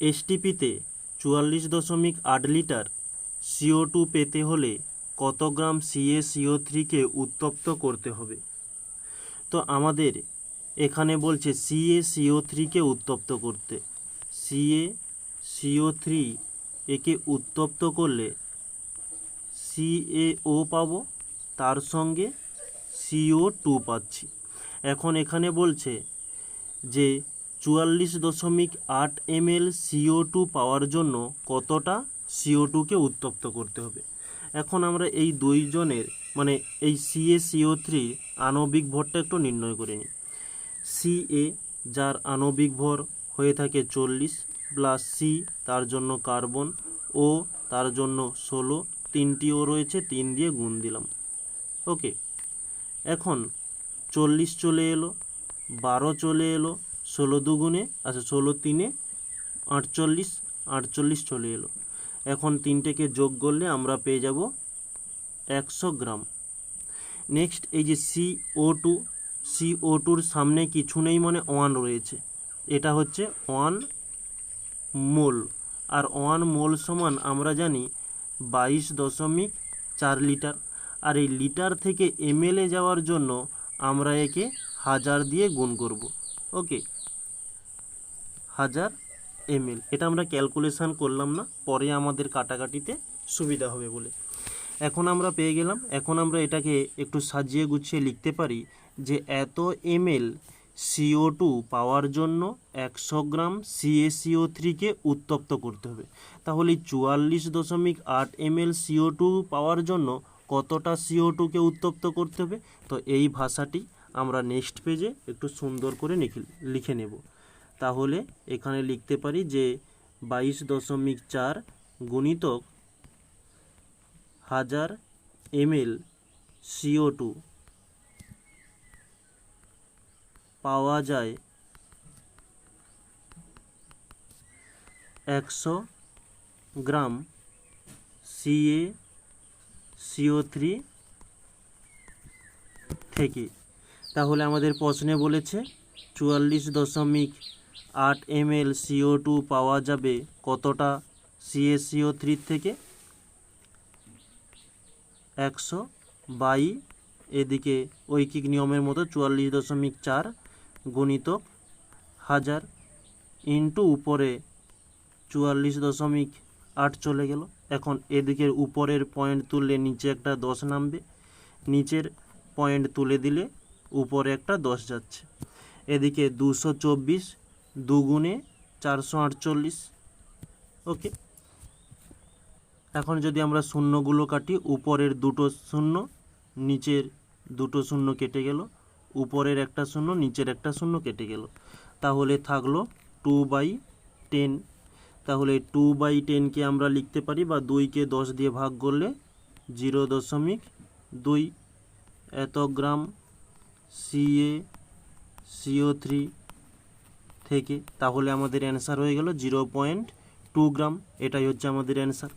এসটিপিতে 44.8 litre CO2 পেতে হলে কত গ্রাম CaCO3কে উত্তপ্ত করতে হবে? তো আমাদের এখানে বলছে CaCO3কে উত্তপ্ত করতে। CaCO3 একে উত্তপ্ত করলে CaO পাবো, তার সঙ্গে CO2 পাচ্ছি। এখন এখানে বলছে যে 44.8 ml CO2 পাওয়ার জন্য কতটা CO2কে উত্তপ্ত করতে হবে। এখন আমরা এই দুইজনের মানে এই CaCO3 আণবিক ভরটা একটু নির্ণয় করে নিই। Ca যার আণবিক ভর হয়ে থাকে 40 প্লাস C তার জন্য কার্বন, ও তার জন্য 16, 3টি ও রয়েছে, 3 দিয়ে গুণ দিলাম। ওকে, এখন 40 চলে এলো, 12 চলে এলো, 16 দুগুণে 16 3 48, 48 চলে এলো। এখন তিনটেকে যোগ করলে আমরা পেয়ে যাব 100 গ্রাম। নেক্সট এই যে CO2-র সামনে কিছু নেই মানে 1 রয়েছে, এটা হচ্ছে 1 মোল, আর 1 মোল সমান আমরা জানি 22.4 লিটার। আর এই লিটার থেকে ml-এ যাওয়ার জন্য আমরা একে 1000 দিয়ে গুণ করব। ওকে, 1000 ml, এটা আমরা ক্যালকুলেশন করলাম না, পরে আমাদের কাটাকাটিতে সুবিধা হবে বলে। এখন আমরা পেয়ে গেলাম। এখন আমরা এটাকে একটু সাজিয়ে গুছিয়ে লিখতে পারি যে এত ml CO2 পাওয়ার জন্য 100 গ্রাম CaCO3কে উত্তপ্ত করতে হবে। তাহলে 44.8 ml CO2 পাওয়ার জন্য কতটা CO2কে উত্তপ্ত করতে হবে? তো এই ভাষাটি আমরা নেক্সট পেজে একটু সুন্দর করে লিখে নেব। তাহলে এখানে লিখতে পারি যে 22.4 গুণিতক 1000 ml CO2 পাওয়া যায় 100 গ্রাম CaCO3 থেকে। তাহলে আমাদের প্রশ্নে বলেছে 44.8 ml CO2 পাওয়া যাবে কতটা CaCO3 থেকে? 100 বাই এদিকে ঐকিক নিয়মের মতো 44.4 গুণিতক 1000 ইন্টু উপরে 44.8 চলে গেল। এখন এদিকের উপরের পয়েন্ট তুললে নিচে একটা 10 নামবে, নিচের পয়েন্ট তুলে দিলে উপরে একটা 10 যাচ্ছে। এদিকে 224 দুগুণে 448। ওকে, এখন যদি আমরা শূন্যগুলো কাটি, উপরের দুটো শূন্য, নিচের দুটো শূন্য কেটে গেল, উপরের একটা শূন্য, নিচের একটা শূন্য কেটে গেল, তাহলে থাকলো 2/10। তাহলে 2/10কে আমরা লিখতে পারি, বা 2কে 10 দিয়ে ভাগ করলে 0.2 এত গ্রাম CaCO3 থেকে। তাহলে আমাদের অ্যান্সার হয়ে গেল 0.2 গ্রাম। এটাই হচ্ছে আমাদের অ্যান্সার।